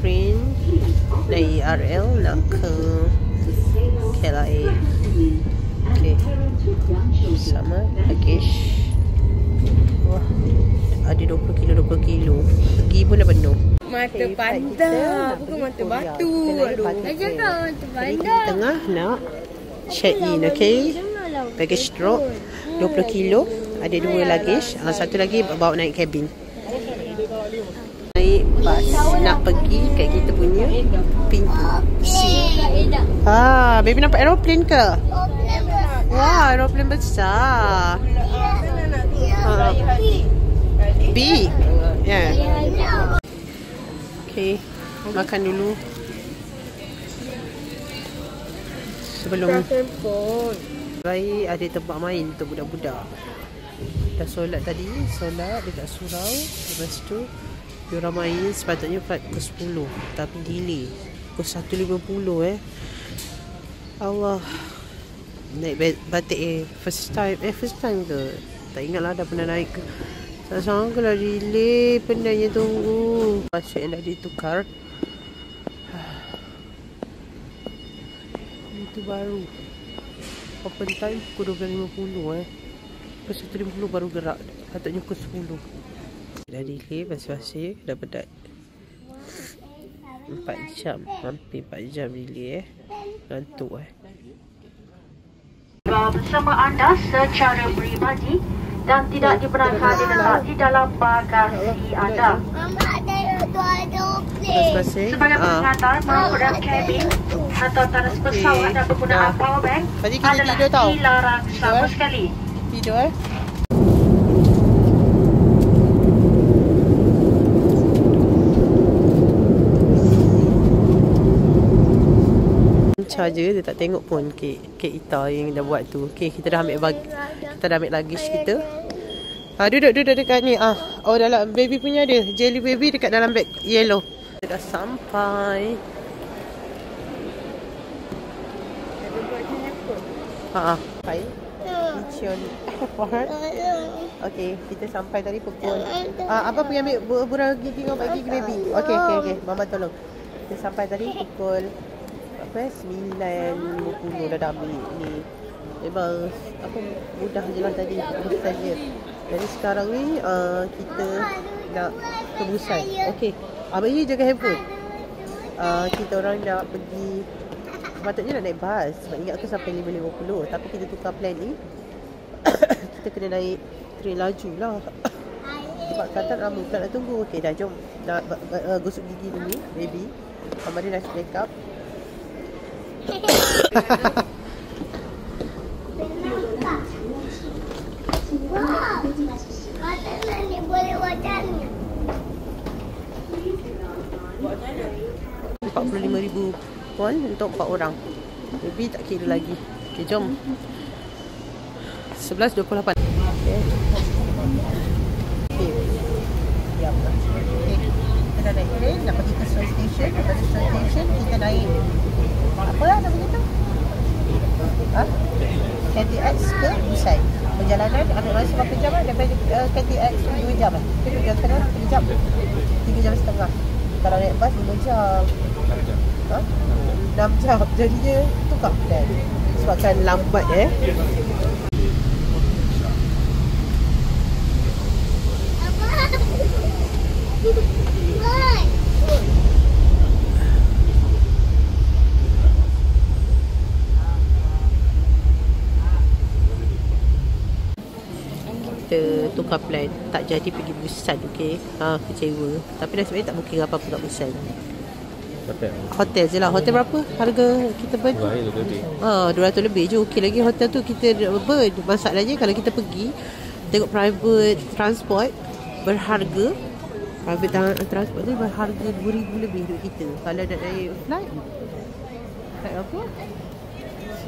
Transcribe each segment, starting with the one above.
train dari RL nak ke KLIA. Okay, sama luggage. Wah, ada 20 kilo pergi pun dah penuh. Mata pandang, bukan mata batu. Aduh, dah cakap mata pandang. Tengah nak check in. Okay, baggage drop 20 kilo. Ada 2 luggage, satu lagi bawa naik kabin. Naik bas nak pergi kat kita punya pintu C. Baby nampak aeroplane ke? Wah, aeroplane besar. B. Ya. Okay, makan dulu sebelum baik ada tempat main untuk budak-budak. Dah solat tadi, solat dekat surau. Lepas tu diorang main, sepatutnya flight pukul 10 tapi delay pukul 1.50. Allah, naik batik first time ke? Tak ingat lah, dah pernah naik ke. Tak sangka lah delay, penatnya tunggu. Pasal yang dah ditukar. Itu baru open time pukul 12.50. Pukul 1.50 baru gerak. Patutnya pukul 10. Dah delay pasal dah penat 4 jam. Hampir 4 jam delay. Ngantuk bersama anda secara peribadi dan tidak dibenarkan diletak di dalam bagasi anda. Sebagai pengantar, menggunakan kabin atau tandas pesawat dan penggunaan powerbank adalah dilarang sama sekali. Tidur je, dia tak tengok pun kek Ita yang dah buat tu. Okay, kita dah ambil luggage kita. Duduk dekat ni. Oh, dalam baby punya ada. Jelly baby dekat dalam bag yellow. Kita dah sampai. Sampai Incheon Airport. Okay, kita sampai tadi pukul apa pergi ambil burung gigi bagi baby. Okay, mama tolong. Kita sampai tadi pukul 9.50 dah ambil ni. Memang mudah je lah tadi, Busan je. Jadi sekarang ni kita nak ke Busan. Okay, abang ni jaga handphone. Kita orang nak pergi, sepatutnya nak naik bas. Sebab ingat aku sampai 5.50. Tapi kita tukar plan ni. Kita kena naik train laju lah. Sebab kata lama tak nak tunggu. Okay, dah jom nak gosok gigi dulu baby. Mama dia dah make up. $45,000 untuk 4 orang. Baby tak kira lagi. Okay, jom. 11.28. Okay. Diam. Okay. Kita dah naik train nak pergi ke Seoul Station. Dari Seoul Station kita naik apa lah nama kita? KTX ke Busan. Perjalanan ambil masa berapa jam lah? Daripada KTX 2 jam lah. 2 jam setengah, 3 jam. 3 jam setengah. Kalau naik bas 5 jam. 6 jam. Jadinya tukar plan. Sebabkan lambat kita tukar plan, tak jadi pergi Busan. Okay, kecewa. Tapi nasibnya tak booking apa-apa kat Busan. Hotel je lah. Hotel berapa harga kita burn? 200 lebih je. Okey lagi hotel tu kita burn. Masalahnya kalau kita pergi tengok private transport berharga. Private transport tu berharga 2,000 lebih duit kita. Kalau nak naik flight apa?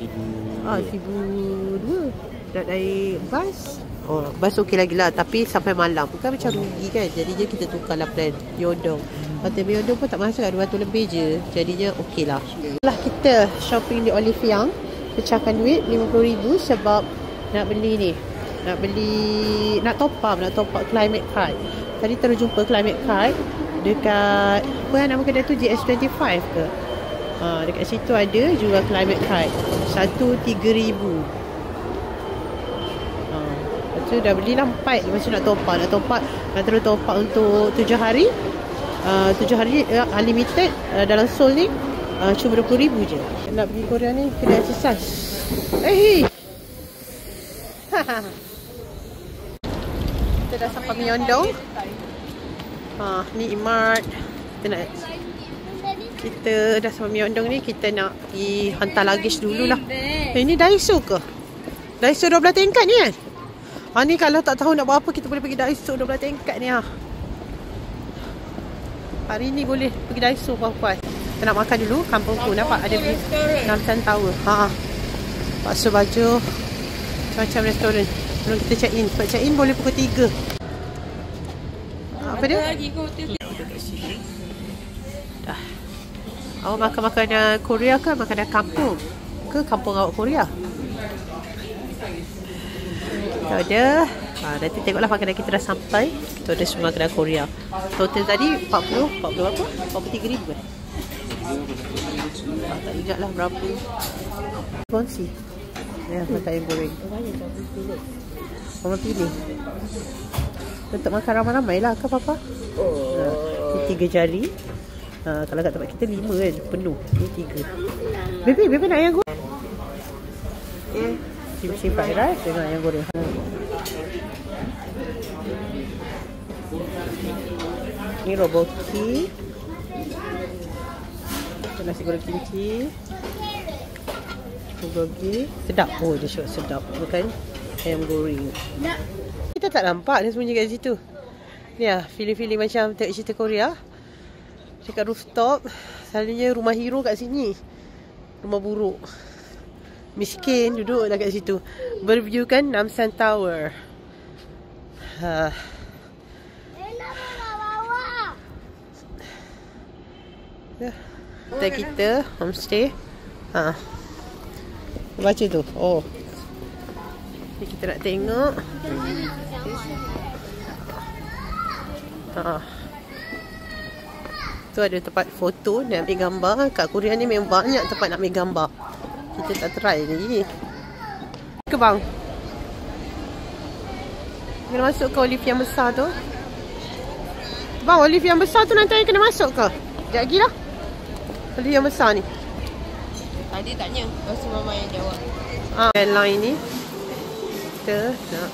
1,200. Nak naik bas, bas okey lagi lah. Tapi sampai malam bukan macam rugi kan. Jadinya kita tukarlah plan Myeongdong. Hotel Myeongdong pun tak mahal sangat, 200 lebih je. Jadinya okey lah. Setelah kita shopping di Olive Young, pecahkan duit 50,000 sebab nak beli ni. Nak top up Climate Card. Tadi terjumpa Climate Card Dekat apa nama kedai tu, GS25 ke? Dekat situ ada jual climate kite. Satu 3,000. Lepas tu dah beli lah 4. Lepas tu nak top up. Nak terus top up untuk 7 hari. 7 hari unlimited dalam Seoul ni. Cuma 20,000 je. Nak pergi Korea ni kena exercise. Kita dah sampai Myeongdong. Ni Imart. Kita dah sampai Myeongdong ni. Kita nak pergi hantar luggage dululah. Ini Daiso ke? Daiso 12 tingkat ni kan? Ni kalau tak tahu nak buat apa, kita boleh pergi Daiso 12 tingkat ni. Hari ni boleh pergi Daiso puan-puan. Kita nak makan dulu. Kampung tu nampak ada di Namsan Tower. Bakso baju, macam restoran. Belum kita check in. Sebab check in boleh pukul 3. Apa dia? Dah. Awak makan makanan Korea ke makanan kampung? Ke kampung awak Korea? Kita ada. Nanti tengoklah makanan kita dah sampai. Kita ada semua makanan Korea. Total tadi 40 apa? 43,000 tak ingat lah berapa. Kongsi. Ya, makan ayam goreng. Mama pilih. Untuk makan ramai-ramai lah ke Papa? 3 jari. Kalau kat tempat kita 5 kan, penuh. Ni 3. Baby nak ayam goreng. Kimchi fried rice dengan ayam goreng. Ni roboki. Nasi goreng kimchi. Bulgogi. Sedap. Dia syok sedap. Bukan ayam goreng. Kita tak nampak dia sembunyi kat situ. Ni lah, feeling-feeling macam tengok cerita Korea. Dekat rooftop. Selalunya rumah hero kat sini. Rumah buruk. Miskin duduk kat situ. Berviewkan Namsan Tower. Kita homestay. Baca tu. Ni kita nak tengok. Tu ada tempat foto nak ambil gambar. Kat Korea ni memang banyak tempat nak ambil gambar. Kita tak try lagi. Ke bang? Kena masuk ke olive yang besar tu? Bang, olive yang besar tu nanti kena masuk ke? Sekejap lagi lah. Olive yang besar ni. Tadi tanya. Lepas tu mama yang jawab. Airline ni. Kita nak.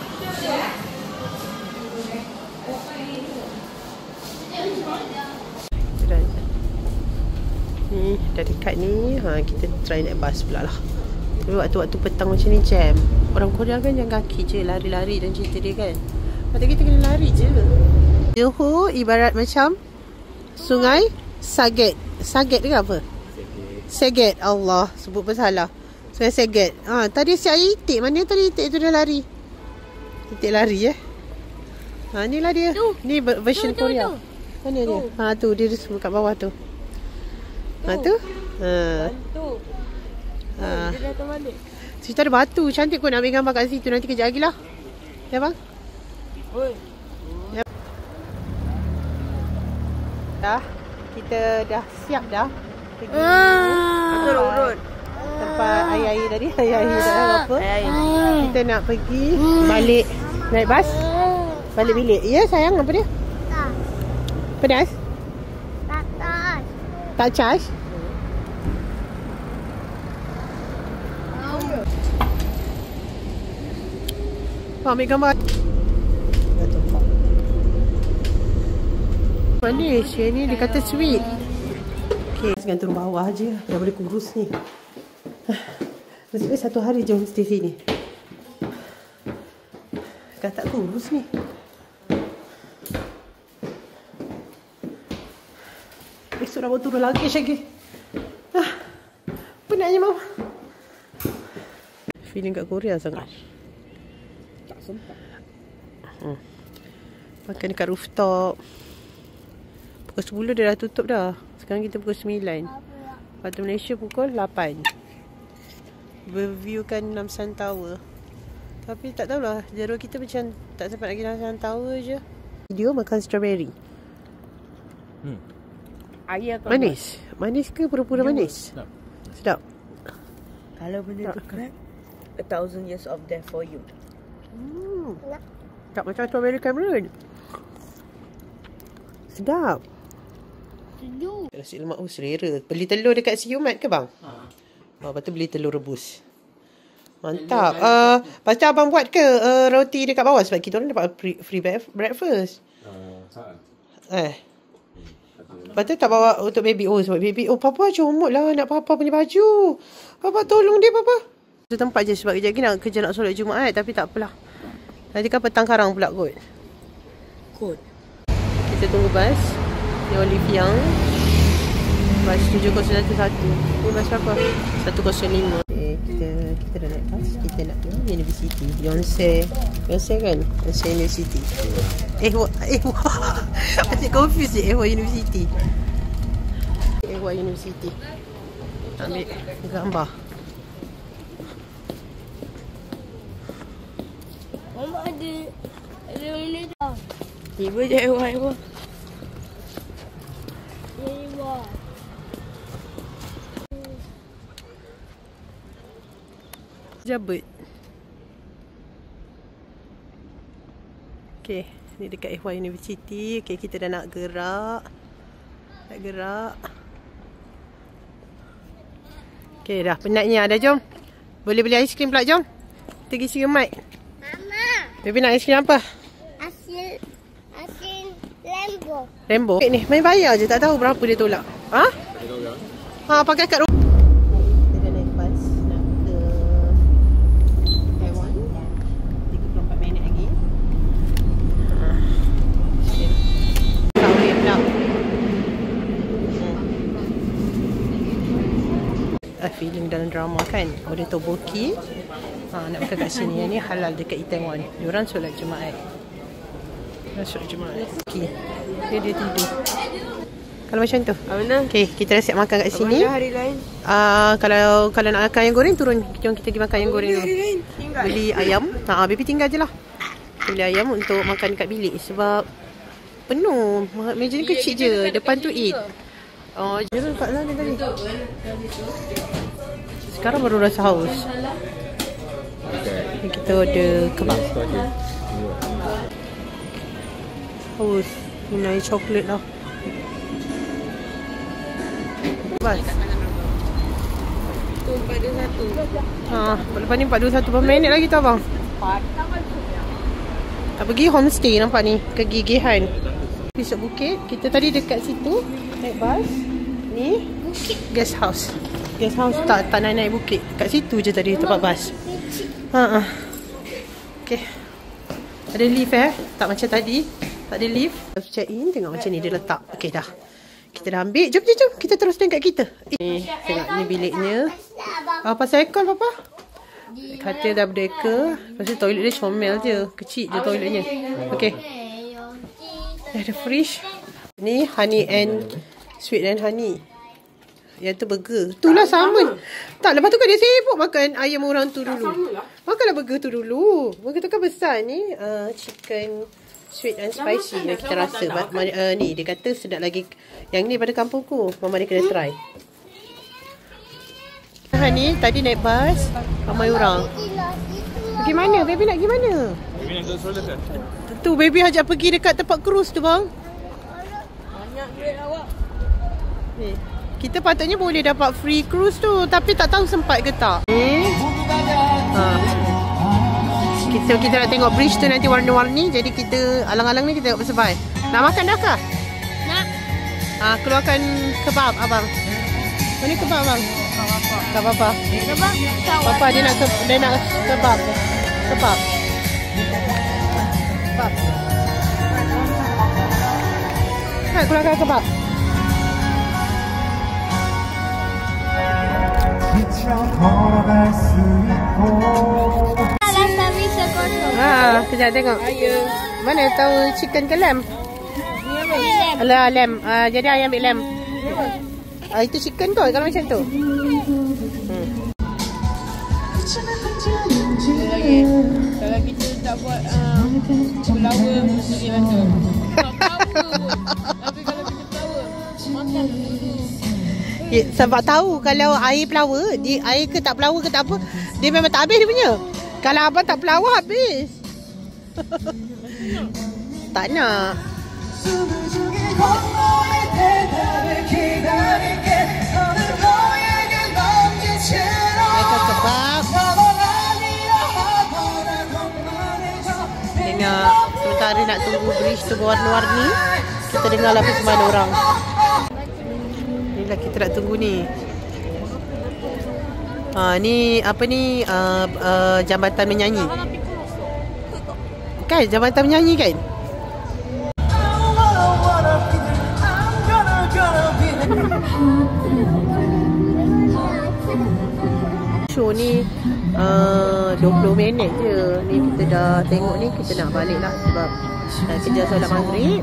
Ni dah dekat ni. Kita try naik bas pula lah. Tapi waktu-waktu petang macam ni jam. Orang Korea kan jalan kaki je, lari-lari dan cerita dia kan. Mata kita kena lari je. Johor ibarat macam sungai Saget. Saget ke apa? Seget. Allah, sebut bersalah. Sungai Seget. Tadi si air itik. Mana tadi itik tu dah lari? Itik lari ni lah dia. Tu. Ni version Korea. Tu. Mana dia? Tu dia semua kat bawah tu. Tu. Batu. Dia datang balik. Situ ada batu. Cantik kot nak ambil gambar kat situ. Nanti kejap lagi lah. Ya bang? Oi. Ya. Dah. Kita dah siap dah. Pergi urut. Tempat air-air tadi. Air-air tak tahu apa. Kita nak pergi balik. Naik bas. Balik bilik. Ya sayang, apa dia? Tak. Pedas? Tak charge. Tak charge? Ambil gambar. Manis. Yang ni dia kata sweet. Okay, sekarang turun bawah je. Dah boleh kurus ni. Nasib baik 1 hari je homestay sini. Kan tak kurus ni. Esok dah bawa turun lagi lagi. Penatnya mama. Feeling kat Korea sangat. Tak sempat. Makan dekat rooftop. Pukul 10 dia dah tutup dah. Sekarang kita pukul 9. Waktu Malaysia pukul 8. Berviewkan Namsan Tower. Tapi tak tahulah, jadual kita macam tak sempat nak pergi Namsan Tower je. Video makan strawberry. Air akan Manis? Manis ke pura-pura manis? Sedap. Kalau benda tu crack, 1,000 years of death for you. Tak macam strawberry Cameron. Sedap. Sejuk. Nasi lemak selera. Beli telur dekat Siumat ke bang? Lepas tu beli telur rebus. Mantap. Lepas tu abang buat ke roti dekat bawah? Sebab kita orang dapat free breakfast. Lepas tu tak bawa untuk baby. Oh sebab baby. Oh papa comot lah nak papa punya baju. Papa tolong dia papa. Tu tempat je sebab kejap lagi nak kerja nak solat Jumaat. Tapi tak apalah. Nanti kan petang karang pula kot. Kita tunggu bas. Di Olive Young. Bas 7011. Ini bas berapa? 105. Okay, kita dah naik bas. Kita nak ke University. Yonsei kan? Yonsei University. Asyik confused je. University. University. Ambil gambar. Mama ada benda tu. Ibu je Ewa. Jabut. Okay, ni dekat Ehwa University. Okay, kita dah nak gerak. Okay, dah penatnya. Dah jom. Boleh beli aiskrim pula, jom. Kita pergi Siumat. Mama, Baby nak aiskrim apa? asin lembu. Rainbow. Okay, ni main bayar je. Tak tahu berapa dia tolak. Ha? Pakai kad rumah. Kita dah naik bas. Nak ke Taiwan. 34 minit lagi. Kawin pula. Feeling dalam drama kan. Order toboki. Nak makan kat sini. Yang ni halal dekat Itaewon. Diorang solat Jumaat. Okay. Dia tidur. Kalau macam tu. Okay, kita dah siap makan kat sini. Hari lain. Kalau nak makan ayam goreng, turun. Jom kita pergi makan ayam goreng dulu. Beli ayam. Baby tinggal je lah. Beli ayam untuk makan kat bilik. Sebab penuh. Meja ni kecil je. Depan tu eat. Dia nampak lah ni tadi. Sekarang baru rasa haus. Kita order kebab. Haus. Minai coklat lah. Bas. Tu 421. Lepas ni 421 berapa minit lagi tu abang? Tak pergi homestay nampak ni. Kegigihan. Besok Bukit. Kita tadi dekat situ. Naik bas. Ni guest house. Guest house tak naik bukit. Kat situ je tadi tempat bas. Okay. Ada lift tak macam tadi. Tak ada lift. Check in. Tengok macam ni dia letak. Okay dah. Kita dah ambil. Jom. Kita teruskan kat kita. Tengok ni biliknya. Pasal aircon papa. Katil dah berdeka. Lepas tu toilet dia comel je. Kecil je toiletnya. Okay. Dah ada fridge. Ni honey and sweet and honey. Yang tu burger. Itulah sama. Tak, lepas tu kan dia sibuk makan ayam orang tu dulu. Makanlah burger tu dulu. Burger tu kan besar ni. Chicken sweet and spicy yang kita rasa. Ni dia kata sedap lagi. Yang ni pada kampungku. Mama dia kena try. Ni tadi naik bas. Ramai orang. Pergi mana? Baby nak pergi mana? Baby nak ke stroller kan? Tu baby ajak pergi dekat tempat cruise tu bang. Banyak duit awak. Kita patutnya boleh dapat free cruise tu. Tapi tak tahu sempat ke tak. Kita nak tengok bridge tu nanti warna-warni. Jadi kita alang-alang ni kita tengok bersebai. Nak makan dah ke? Nak. Keluarkan kebab abang. Mana kebab abang? Tak apa-apa. Papa dia nak kebab. Kebab. Nak keluarkan kebab. Kejap tengok. Mana tahu chicken ke lamb? Alah lamb. Jadi ayam ambil lamb. Itu chicken kot kalau macam tu. Kalau kita tak buat flower mesti dia macam. Tak power. Tapi kalau kita flower Sebab tahu kalau air flower, air ke tak flower ke tak apa, dia memang tak habis dia punya. Kalau abang tak flower habis. Tak nak. Mereka sebab dia nak, sementara nak tunggu bridge tu berwarna-warni, kita dengar lah persembahan orang. Inilah kita nak tunggu ni. Ni apa ni, jambatan menyanyi. Kan jambatan menyanyi kan? Show ni 20 minit je. Ni kita dah tengok ni, kita nak balik lah sebab kerja solat maghrib.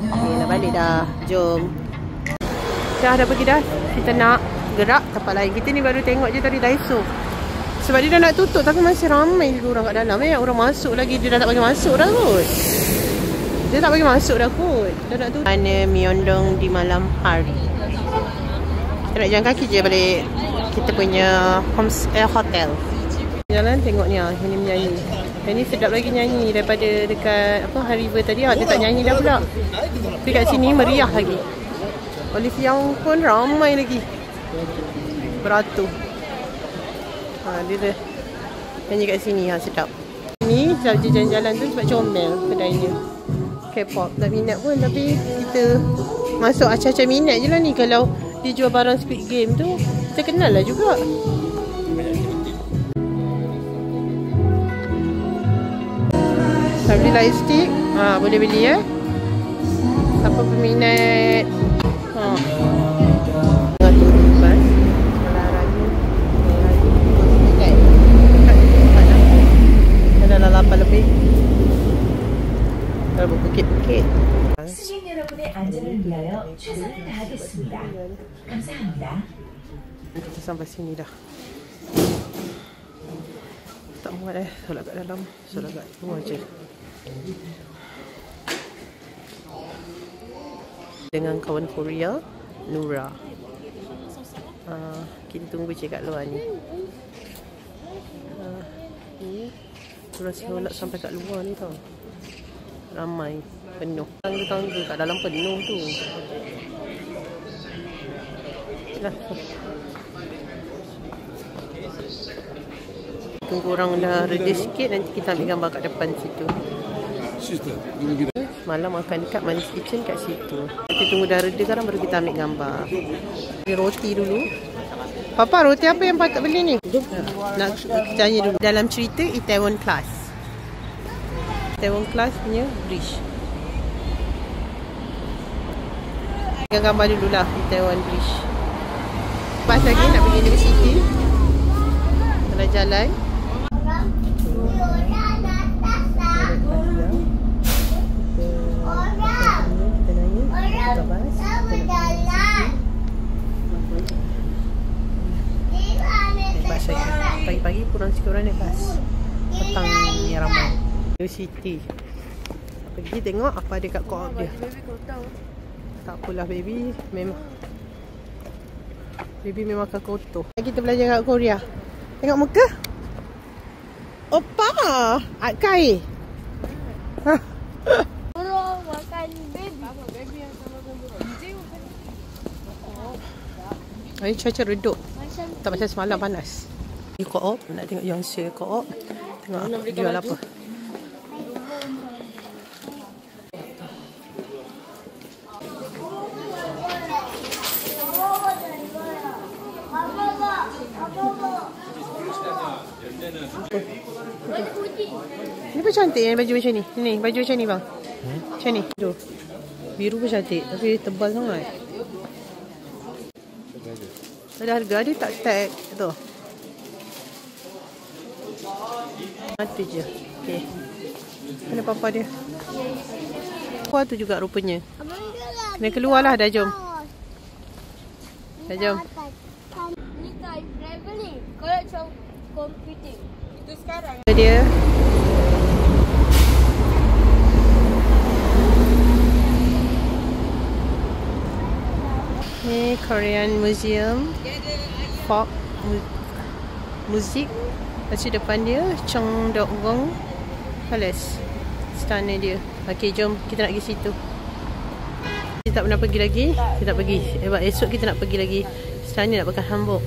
Okay, nak balik dah. Jom. Dah pergi dah. Kita nak gerak tempat lain. Kita ni baru tengok je tadi Daiso. Sebab dia dah nak tutup tapi masih ramai juga orang kat dalam. Orang masuk lagi, dia dah tak bagi masuk dah kot. Dia tak bagi masuk dah kot. Dah nak tutup. Mana Myeongdong di malam hari. Kita nak jalan kaki je balik kita punya hotel. Jalan tengok ni ini menyanyi. Yang ni sedap lagi nyanyi daripada dekat apa Hariver tadi. Dia tak nyanyi dah pula. Tapi kat sini meriah lagi. Olivia pun ramai lagi. Beratur. Dia dah nyanyi kat sini. Sedap. Ni jalan-jalan tu sebab comel kedainya. K-pop tak minat pun, tapi kita masuk acah-acah minat je lah ni. Kalau dia jual barang Squid Game tu, kita kenal lah juga. Beli light stick, boleh beli ya. Siapa peminat? Dah 8 lebih. dah berbukit-bukit. 승객 여러분의 안전을 위하여 최선을 다하겠습니다. 감사합니다. Kita sampai sini dah. Tak muat solat kat dalam, solat kat luar je. Dengan kawan Korea, Nura. Kita tunggu je kat luar ni. Ni Nura solat sampai kat luar ni tau. Ramai, penuh. Tangga-tangga kat dalam penuh tu. Dah. Tunggu orang dah reda sikit, nanti kita ambil gambar kat depan situ. Malam akan dekat Manis Kitchen kat situ. Nanti tunggu dah reda sekarang baru kita ambil gambar. Roti dulu. Papa, roti apa yang patut beli ni? Nak tanya dulu. Dalam cerita Itaewon Class. Itaewon Class punya bridge. Pegang gambar dululah Itaewon Bridge. Lepas lagi nak pergi universiti. Kalau jalan. Pagi-pagi kurang sikit orang naik bas. Petang ni ramai. Universiti. Pergi tengok apa ada kat co-op dia. Tak apalah baby. Baby memang akan kotor. Kita belajar kat Korea. Tengok muka. Oppa. Kai. Burung makan baby. Ini cuaca redup. Tak macam semalam panas. Di co-op, nak tengok Yonsei co-op. Tengok jual apa. Ini pun cantik yang baju macam ni. Ni baju macam ni bang. Macam ni. Tu. Biru pun cantik tapi tebal sangat. Ada harga dia tak tag tu. Mati je. Okey. Mana papa dia? Keluar tu juga rupanya. Kena keluarlah dah jom. Dah jom. Ni time traveling. Kalau macam computing. Itu sekarang. Dia. Ni Ni Korean Museum Folk Muzik. Lepas tu depan dia Cheongdeokgung Palace, istana dia. Okay, jom kita nak pergi situ. Kita tak pernah pergi lagi. Kita nak pergi sebab esok kita nak pergi lagi. Istana nak pakai hanbok.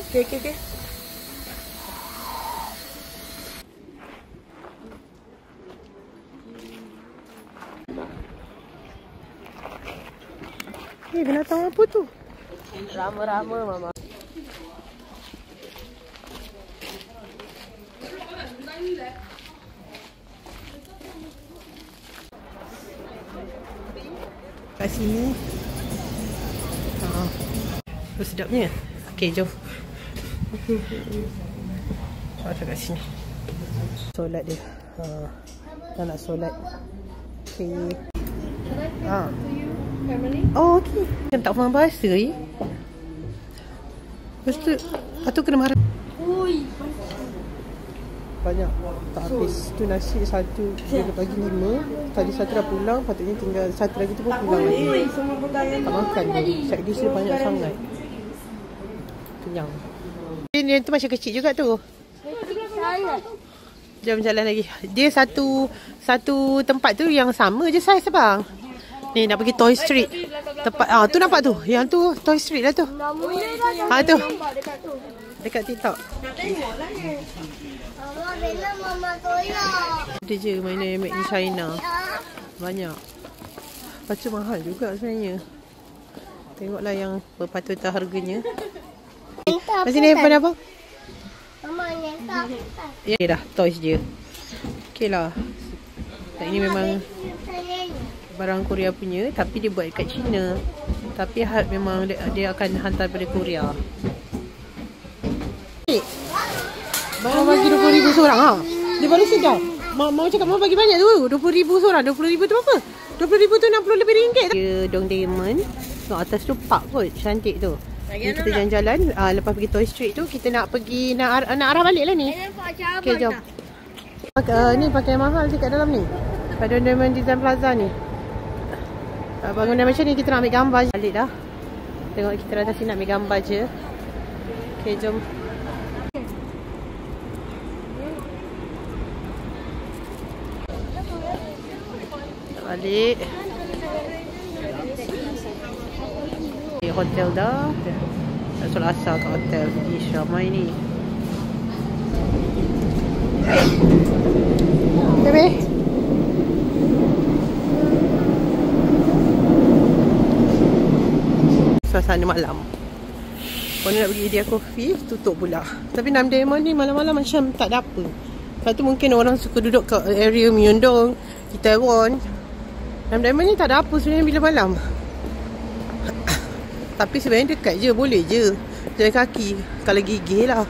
Okay. Binatang apa tu? Rama-rama, Mama. Kat sini. Sedapnya. Okay, jom. Ada kat sini. Solat dia. Kita nak solat. Okay. Oh, okay. Kan tak faham bahasa je. Lepas tu kena marah. Banyak. Tak habis. Tu nasi satu. Dia bagi 5. Tadi satu dah pulang. Patutnya tinggal satu lagi tu pun pulang lagi. Tak makan pun. Side dish dia banyak sangat. Kenyang. Dia tu macam kecil juga tu. Jom jalan lagi. Dia satu tempat tu yang sama je saiz abang. Ni nak pergi Toy Street. Tempat tu nampak tu. Yang tu Toy Street lah tu. Tu. Dekat TikTok. Mama tolong. Ada je mainan yang made in China. Banyak. Lepas tu mahal juga sebenarnya. Tengoklah yang berpatutan harganya. Kat sini handphone apa? Mama nyata. Ya dah, toys je. Okey lah. Ini memang barang Korea punya, tapi dia buat kat China. Tapi memang dia akan hantar pada Korea. Mama bagi 20,000 seorang ha. Dia baru sedap. Mama cakap Mama bagi banyak tu. 20,000 seorang. 20,000 tu apa? 20,000 tu 60 lebih ringgit. Dia Dongdaemun. Tu atas tu park kot. Cantik tu. Kita jalan-jalan. Lepas pergi Toy Street tu, kita nak pergi nak arah balik lah ni. Okay, jom. Ni pakai mahal dekat dalam ni. Pada Dongdaemun Design Plaza ni. Bangunan macam ni kita nak ambil gambar je. Balik dah. Tengok kita datang sini nak ambil gambar je. Okay, jom. Balik. Hotel dah. Nak solat asar kat hotel. Ish, ramai ni. Bebe. Suasana malam. Kalau nak pergi dia coffee, tutup pula. Tapi Dongdaemun ni malam-malam macam tak ada apa. Lepas tu mungkin orang suka duduk kat area Myeongdong, Itaewon. Dongdaemun ni tak ada apa sebenarnya bila malam. Tapi sebenarnya dekat je, boleh je jalan kaki kalau gigih lah.